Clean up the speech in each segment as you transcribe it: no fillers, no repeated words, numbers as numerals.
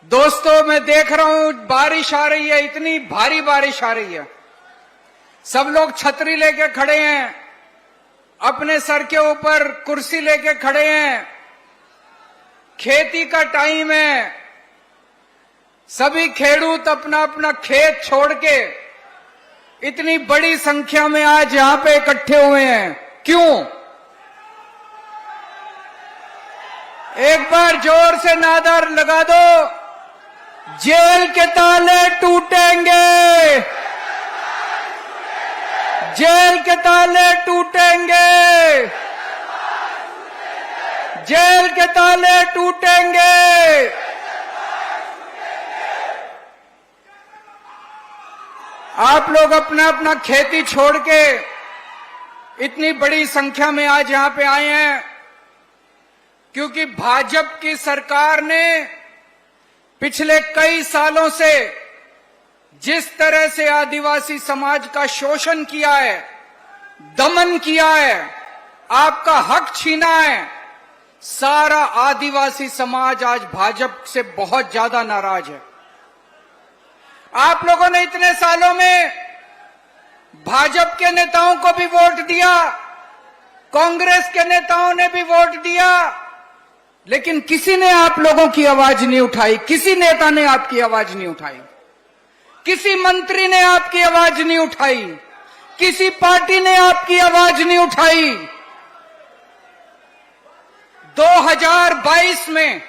दोस्तों, मैं देख रहा हूं बारिश आ रही है, इतनी भारी बारिश आ रही है। सब लोग छतरी लेके खड़े हैं, अपने सर के ऊपर कुर्सी लेके खड़े हैं। खेती का टाइम है, सभी खेडूत अपना अपना खेत छोड़ के इतनी बड़ी संख्या में आज यहां पे इकट्ठे हुए हैं। क्यों? एक बार जोर से नारा लगा दो, जेल के ताले टूटेंगे, जेल के ताले टूटेंगे, जेल के ताले टूटेंगे। आप लोग अपना अपना खेती छोड़ के इतनी बड़ी संख्या में आज यहां पे आए हैं क्योंकि भाजपा की सरकार ने पिछले कई सालों से जिस तरह से आदिवासी समाज का शोषण किया है, दमन किया है, आपका हक छीना है, सारा आदिवासी समाज आज भाजपा से बहुत ज्यादा नाराज है। आप लोगों ने इतने सालों में भाजपा के नेताओं को भी वोट दिया, कांग्रेस के नेताओं ने भी वोट दिया, लेकिन किसी ने आप लोगों की आवाज नहीं उठाई, किसी नेता ने आपकी आवाज नहीं उठाई, किसी मंत्री ने आपकी आवाज नहीं उठाई, किसी पार्टी ने आपकी आवाज नहीं उठाई। 2022 में,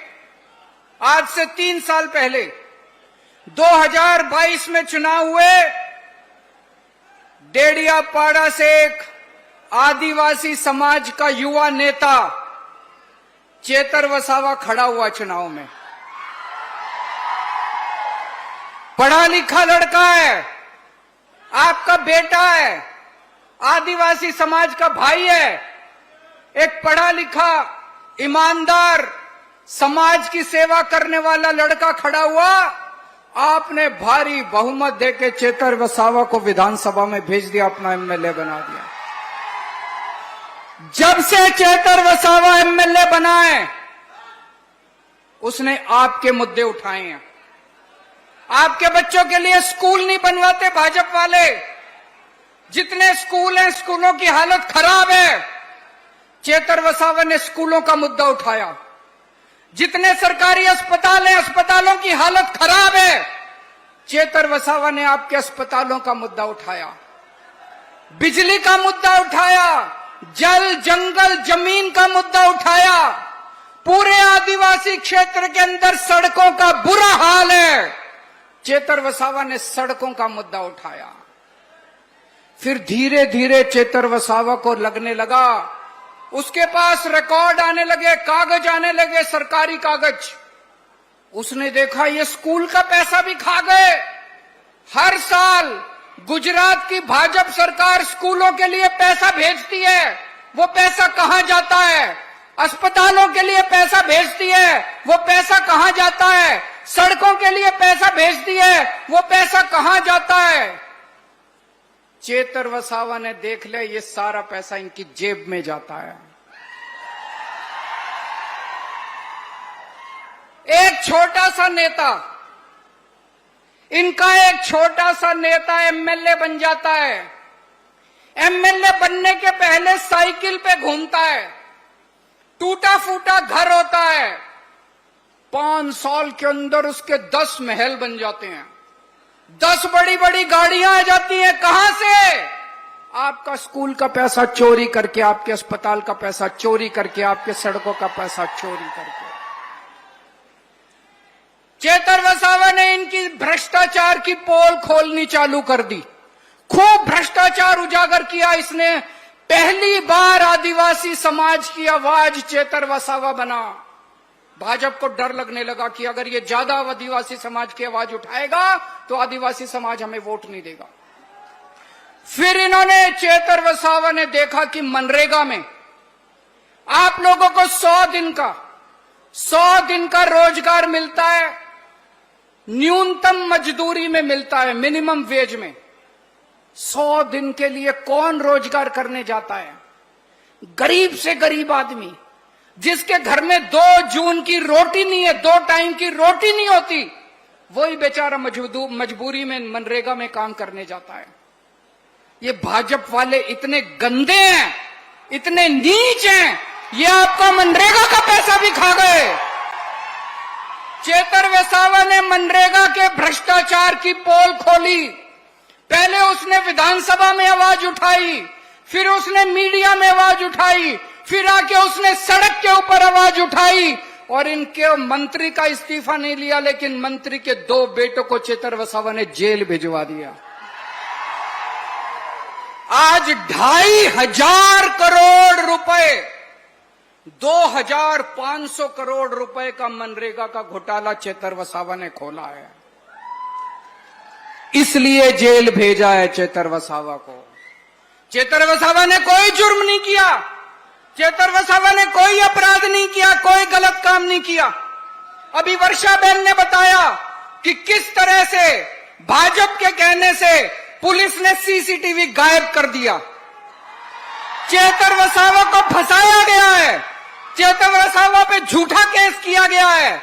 आज से 3 साल पहले 2022 में चुनाव हुए, डेडियापाड़ा से एक आदिवासी समाज का युवा नेता चेतर वसावा खड़ा हुआ चुनाव में। पढ़ा लिखा लड़का है, आपका बेटा है, आदिवासी समाज का भाई है। एक पढ़ा लिखा, ईमानदार, समाज की सेवा करने वाला लड़का खड़ा हुआ, आपने भारी बहुमत देके चेतर वसावा को विधानसभा में भेज दिया, अपना एमएलए बना दिया। जब से चेतर वसावा एमएलए बना है, उसने आपके मुद्दे उठाए हैं। आपके बच्चों के लिए स्कूल नहीं बनवाते भाजपा वाले, जितने स्कूल हैं स्कूलों की हालत खराब है, चेतर वसावा ने स्कूलों का मुद्दा उठाया। जितने सरकारी अस्पताल हैं, अस्पतालों की हालत खराब है, चेतर वसावा ने आपके अस्पतालों का मुद्दा उठाया। बिजली का मुद्दा उठाया, जल जंगल जमीन का मुद्दा उठाया। पूरे आदिवासी क्षेत्र के अंदर सड़कों का बुरा हाल है, चेतर वसावा ने सड़कों का मुद्दा उठाया। फिर धीरे धीरे चेतर वसावा को लगने लगा, उसके पास रिकॉर्ड आने लगे, कागज आने लगे, सरकारी कागज। उसने देखा ये स्कूल का पैसा भी खा गए। हर साल गुजरात की भाजपा सरकार स्कूलों के लिए पैसा भेजती है, वो पैसा कहां जाता है? अस्पतालों के लिए पैसा भेजती है, वो पैसा कहां जाता है? सड़कों के लिए पैसा भेजती है, वो पैसा कहां जाता है? चेतर वसावा ने देख लिया ये सारा पैसा इनकी जेब में जाता है। एक छोटा सा नेता, इनका एक छोटा सा नेता एमएलए बन जाता है। एमएलए बनने के पहले साइकिल पे घूमता है, टूटा फूटा घर होता है, 5 साल के अंदर उसके 10 महल बन जाते हैं, 10 बड़ी बड़ी गाड़ियां आ जाती हैं। कहां से? आपका स्कूल का पैसा चोरी करके, आपके अस्पताल का पैसा चोरी करके, आपके सड़कों का पैसा चोरी करके। चेतर वसावा ने इनकी भ्रष्टाचार की पोल खोलनी चालू कर दी, खूब भ्रष्टाचार उजागर किया इसने। पहली बार आदिवासी समाज की आवाज चेतर वसावा बना। भाजपा को डर लगने लगा कि अगर ये ज्यादा आदिवासी समाज की आवाज उठाएगा तो आदिवासी समाज हमें वोट नहीं देगा। फिर इन्होंने, चेतर वसावा ने देखा कि मनरेगा में आप लोगों को 100 दिन का रोजगार मिलता है, न्यूनतम मजदूरी में मिलता है, मिनिमम वेज में। 100 दिन के लिए कौन रोजगार करने जाता है? गरीब से गरीब आदमी, जिसके घर में 2 जून की रोटी नहीं है, 2 टाइम की रोटी नहीं होती, वही बेचारा मजबूरी में मनरेगा में काम करने जाता है। ये भाजपा वाले इतने गंदे हैं, इतने नीच हैं, ये आपका मनरेगा का पैसा भी खा गए। चेतर वसावा ने मनरेगा के भ्रष्टाचार की पोल खोली। पहले उसने विधानसभा में आवाज उठाई, फिर उसने मीडिया में आवाज उठाई, फिर आके उसने सड़क के ऊपर आवाज उठाई, और इनके मंत्री का इस्तीफा नहीं लिया, लेकिन मंत्री के 2 बेटों को चेतर वसावा ने जेल भिजवा दिया। आज 2,500 करोड़ रुपए, 2,500 करोड़ रुपए का मनरेगा का घोटाला चेतर वसावा ने खोला है, इसलिए जेल भेजा है चेतर वसावा को। चेतर वसावा ने कोई जुर्म नहीं किया, चेतर वसावा ने कोई अपराध नहीं किया, कोई गलत काम नहीं किया। अभी वर्षा बहन ने बताया कि किस तरह से भाजपा के कहने से पुलिस ने सीसीटीवी गायब कर दिया। चेतर वसावा को फंसाया गया है, चेतर वसावा पे झूठा केस किया गया है।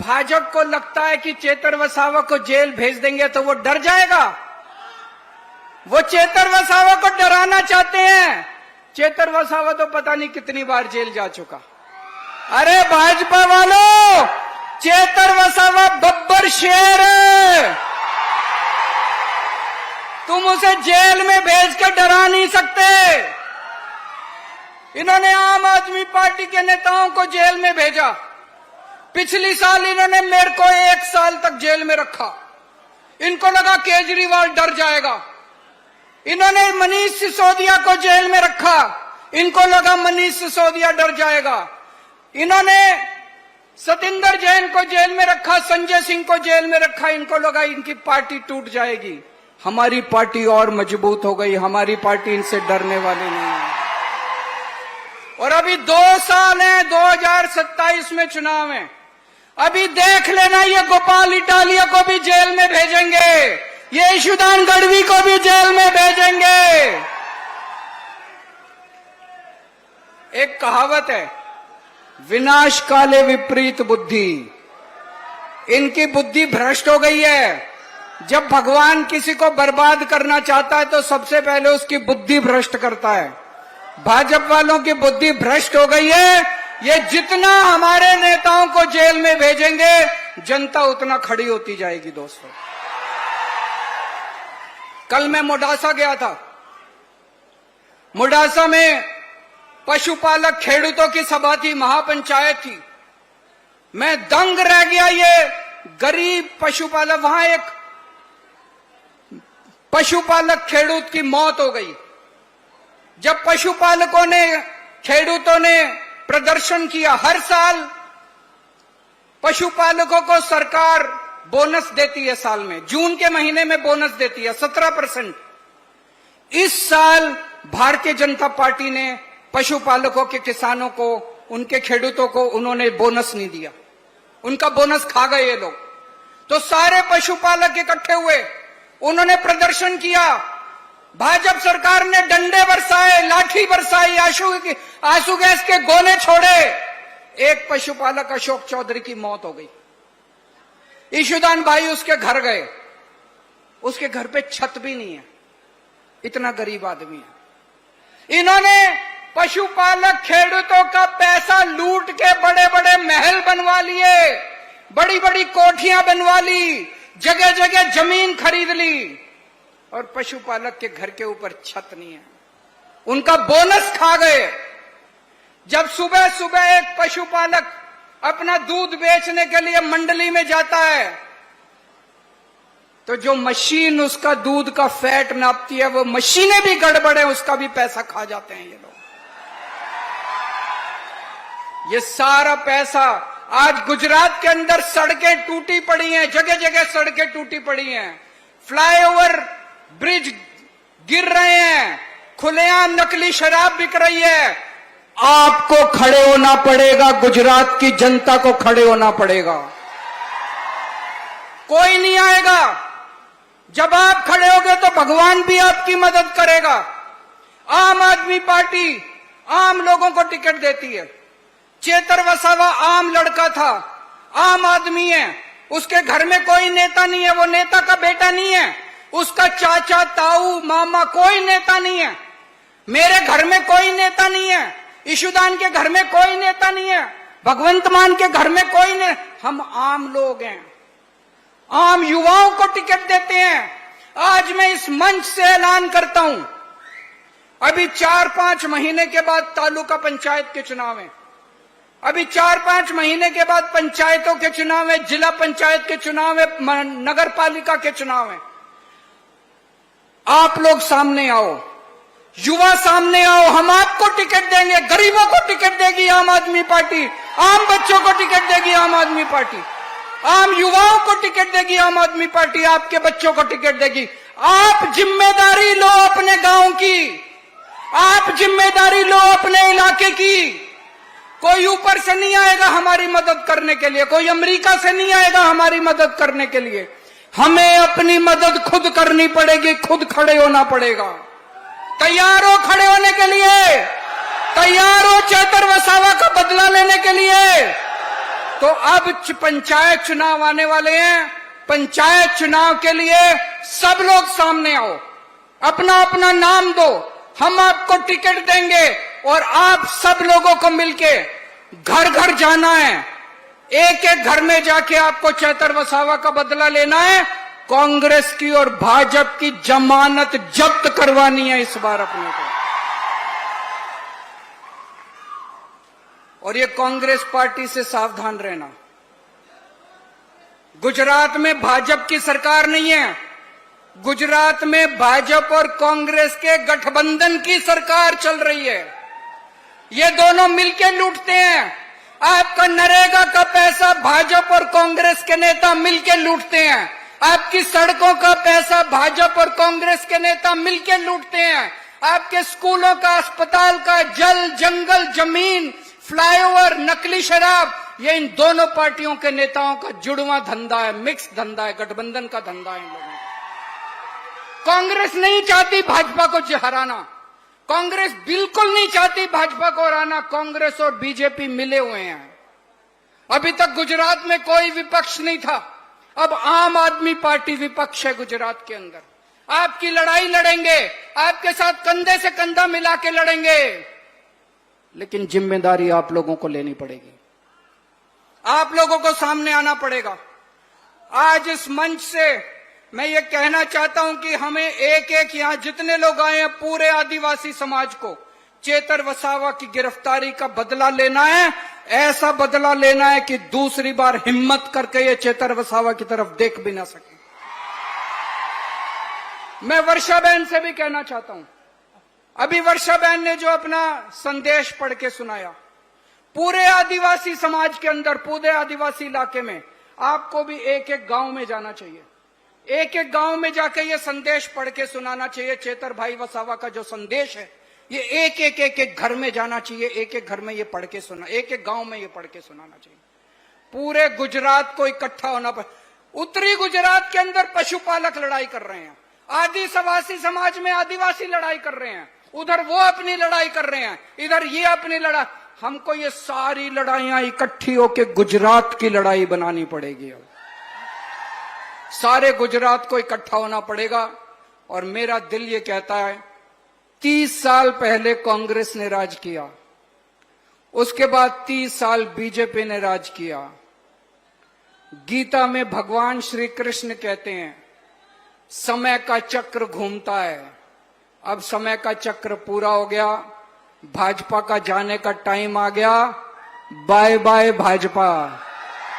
भाजपा को लगता है कि चेतर वसावा को जेल भेज देंगे तो वो डर जाएगा, वो चेतर वसावा को डराना चाहते हैं। चेतर वसावा तो पता नहीं कितनी बार जेल जा चुका। अरे भाजपा वालों, चेतर वसावा बब्बर शेर है, तुम उसे जेल में भेज के डरा नहीं सकते। इन्होंने आम आदमी पार्टी के नेताओं को जेल में भेजा। पिछली साल इन्होंने मेरे को 1 साल तक जेल में रखा। इनको लगा केजरीवाल डर जाएगा। इन्होंने मनीष सिसोदिया को जेल में रखा, इनको लगा मनीष सिसोदिया डर जाएगा। इन्होंने सतिंदर जैन को जेल में रखा, संजय सिंह को जेल में रखा, इनको लगा इनकी पार्टी टूट जाएगी। हमारी पार्टी और मजबूत हो गई, हमारी पार्टी इनसे डरने वाली नहीं है। और अभी 2 साल हैं, 2027 में चुनाव है। अभी देख लेना, ये गोपाल इटालिया को भी जेल में भेजेंगे, ये ईशुदान गढ़वी को भी जेल में भेजेंगे। एक कहावत है, विनाश काले विपरीत बुद्धि। इनकी बुद्धि भ्रष्ट हो गई है। जब भगवान किसी को बर्बाद करना चाहता है तो सबसे पहले उसकी बुद्धि भ्रष्ट करता है। भाजपा वालों की बुद्धि भ्रष्ट हो गई है। ये जितना हमारे नेताओं को जेल में भेजेंगे, जनता उतना खड़ी होती जाएगी। दोस्तों, कल मैं मोडासा गया था। मोडासा में पशुपालक खेडूतों की सभा थी, महापंचायत थी। मैं दंग रह गया। ये गरीब पशुपालक, वहां एक पशुपालक खेडूत की मौत हो गई। जब पशुपालकों ने, खेडूतों ने प्रदर्शन किया, हर साल पशुपालकों को सरकार बोनस देती है, साल में जून के महीने में बोनस देती है 17%। इस साल भारतीय जनता पार्टी ने पशुपालकों के किसानों को, उनके खेडूतों को उन्होंने बोनस नहीं दिया, उनका बोनस खा गए ये लोग। तो सारे पशुपालक इकट्ठे हुए, उन्होंने प्रदर्शन किया। भाजपा सरकार ने डंडे बरसाए, लाठी बरसाई, आंसू गैस के गोले छोड़े। एक पशुपालक अशोक चौधरी की मौत हो गई। ईशुदान भाई उसके घर गए, उसके घर पे छत भी नहीं है, इतना गरीब आदमी है। इन्होंने पशुपालक खेडूतों का पैसा लूट के बड़े बड़े महल बनवा लिए, बड़ी बड़ी कोठियां बनवा ली, जगह जगह जमीन खरीद ली, और पशुपालक के घर के ऊपर छत नहीं है। उनका बोनस खा गए। जब सुबह सुबह एक पशुपालक अपना दूध बेचने के लिए मंडली में जाता है, तो जो मशीन उसका दूध का फैट नापती है, वो मशीनें भी गड़बड़ है, उसका भी पैसा खा जाते हैं ये लोग। ये सारा पैसा, आज गुजरात के अंदर सड़कें टूटी पड़ी हैं, जगह जगह सड़कें टूटी पड़ी हैं, फ्लाईओवर ब्रिज गिर रहे हैं, खुलेआम नकली शराब बिक रही है। आपको खड़े होना पड़ेगा, गुजरात की जनता को खड़े होना पड़ेगा। कोई नहीं आएगा। जब आप खड़े होगे तो भगवान भी आपकी मदद करेगा। आम आदमी पार्टी आम लोगों को टिकट देती है। चेतर वसावा आम लड़का था, आम आदमी है, उसके घर में कोई नेता नहीं है, वो नेता का बेटा नहीं है, उसका चाचा ताऊ मामा कोई नेता नहीं है। मेरे घर में कोई नेता नहीं है, ईशुदान के घर में कोई नेता नहीं है, भगवंत मान के घर में कोई नहीं। हम आम लोग हैं, आम युवाओं को टिकट देते हैं। आज मैं इस मंच से ऐलान करता हूं, अभी 4-5 महीने के बाद तालुका पंचायत के चुनाव है, अभी 4-5 महीने के बाद पंचायतों के चुनाव है, जिला पंचायत के चुनाव है, नगर पालिका के चुनाव है। आप लोग सामने आओ, युवा सामने आओ, हम आपको टिकट देंगे। गरीबों को टिकट देगी आम आदमी पार्टी, आम बच्चों को टिकट देगी आम आदमी पार्टी, आम युवाओं को टिकट देगी आम आदमी पार्टी, आपके बच्चों को टिकट देगी। आप जिम्मेदारी लो अपने गांव की, आप जिम्मेदारी लो अपने इलाके की। कोई ऊपर से नहीं आएगा हमारी मदद करने के लिए, कोई अमेरिका से नहीं आएगा हमारी मदद करने के लिए। हमें अपनी मदद खुद करनी पड़ेगी, खुद खड़े होना पड़ेगा। तैयार हो खड़े होने के लिए? तैयार हो चेतर वसावा का बदला लेने के लिए? तो अब पंचायत चुनाव आने वाले हैं, पंचायत चुनाव के लिए सब लोग सामने आओ, अपना अपना नाम दो, हम आपको टिकट देंगे और आप सब लोगों को मिलके घर घर जाना है, एक एक घर में जाके आपको चेतर वसावा का बदला लेना है। कांग्रेस की और भाजपा की जमानत जब्त करवानी है इस बार अपने को। और ये कांग्रेस पार्टी से सावधान रहना। गुजरात में भाजपा की सरकार नहीं है, गुजरात में भाजपा और कांग्रेस के गठबंधन की सरकार चल रही है। ये दोनों मिलकर लूटते हैं। आपका नरेगा का पैसा भाजपा और कांग्रेस के नेता मिलकर लूटते हैं। आपकी सड़कों का पैसा भाजपा और कांग्रेस के नेता मिलकर लूटते हैं। आपके स्कूलों का, अस्पताल का, जल, जंगल, जमीन, फ्लाईओवर, नकली शराब, ये इन दोनों पार्टियों के नेताओं का जुड़वा धंधा है, मिक्स धंधा है, गठबंधन का धंधा है इन लोगों का। कांग्रेस नहीं चाहती भाजपा को हराना, कांग्रेस बिल्कुल नहीं चाहती भाजपा को हराना। कांग्रेस और बीजेपी मिले हुए हैं। अभी तक गुजरात में कोई विपक्ष नहीं था, अब आम आदमी पार्टी विपक्ष है गुजरात के अंदर। आपकी लड़ाई लड़ेंगे, आपके साथ कंधे से कंधा मिला के लड़ेंगे, लेकिन जिम्मेदारी आप लोगों को लेनी पड़ेगी, आप लोगों को सामने आना पड़ेगा। आज इस मंच से मैं ये कहना चाहता हूं कि हमें एक एक यहां जितने लोग आए हैं, पूरे आदिवासी समाज को चेतर वसावा की गिरफ्तारी का बदला लेना है। ऐसा बदला लेना है कि दूसरी बार हिम्मत करके ये चेतर वसावा की तरफ देख भी ना सके। मैं वर्षा बहन से भी कहना चाहता हूं, अभी वर्षा बहन ने जो अपना संदेश पढ़ के सुनाया, पूरे आदिवासी समाज के अंदर, पूरे आदिवासी इलाके में आपको भी एक एक गांव में जाना चाहिए, एक एक गांव में जाके ये संदेश पढ़ के सुनाना चाहिए। चेतर भाई वसावा का जो संदेश है, ये एक एक घर में जाना चाहिए, एक एक घर में ये पढ़ के सुना, एक एक गांव में ये पढ़ के सुनाना चाहिए। पूरे गुजरात को इकट्ठा होना पड़े। उत्तरी गुजरात के अंदर पशुपालक लड़ाई कर रहे हैं, आदिवासी समाज में आदिवासी लड़ाई कर रहे हैं, उधर वो अपनी लड़ाई कर रहे हैं, इधर ये अपनी लड़ाई। हमको ये सारी लड़ाइयां इकट्ठी होकर गुजरात की लड़ाई बनानी पड़ेगी। अब सारे गुजरात को इकट्ठा होना पड़ेगा। और मेरा दिल ये कहता है, 30 साल पहले कांग्रेस ने राज किया, उसके बाद 30 साल बीजेपी ने राज किया। गीता में भगवान श्री कृष्ण कहते हैं, समय का चक्र घूमता है। अब समय का चक्र पूरा हो गया, भाजपा का जाने का टाइम आ गया। Bye bye Bhajpa.